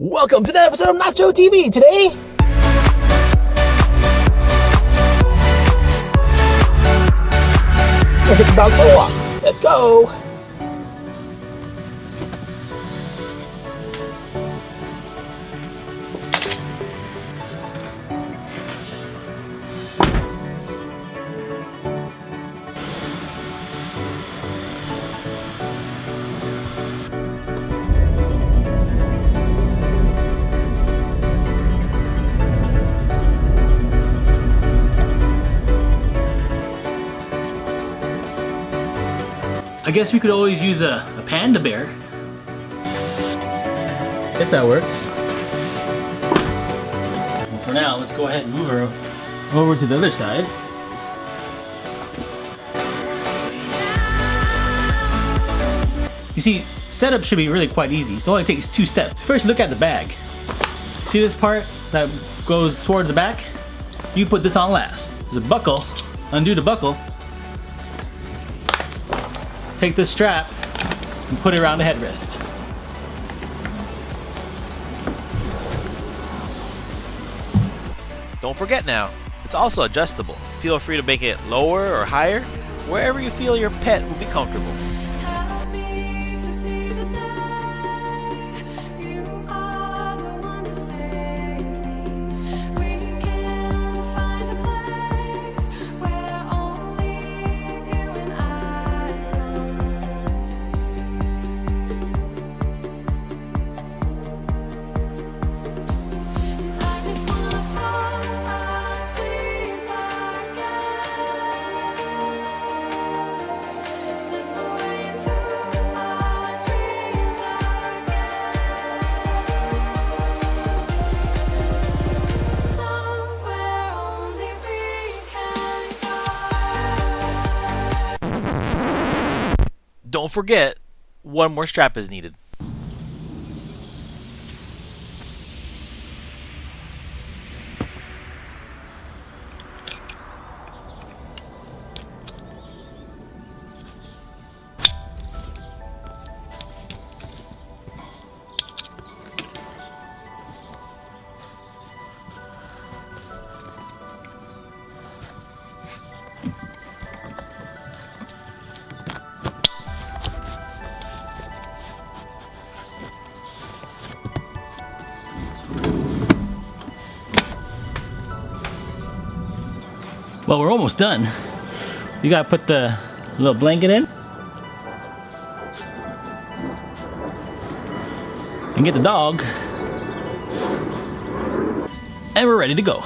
Welcome to the episode of Nacho TV. Today, we'll take the dog for a walk. Let's go. I guess we could always use a panda bear. Guess that works. Well, for now, let's go ahead and move her over to the other side. You see, setup should be really quite easy. It only takes 2 steps. First, look at the bag. See this part that goes towards the back? You put this on last. There's a buckle. Undo the buckle. Take this strap and put it around the headrest. Don't forget now, it's also adjustable. Feel free to make it lower or higher, wherever you feel your pet will be comfortable. Don't forget, one more strap is needed. Well, we're almost done. You gotta put the little blanket in and get the dog, and we're ready to go.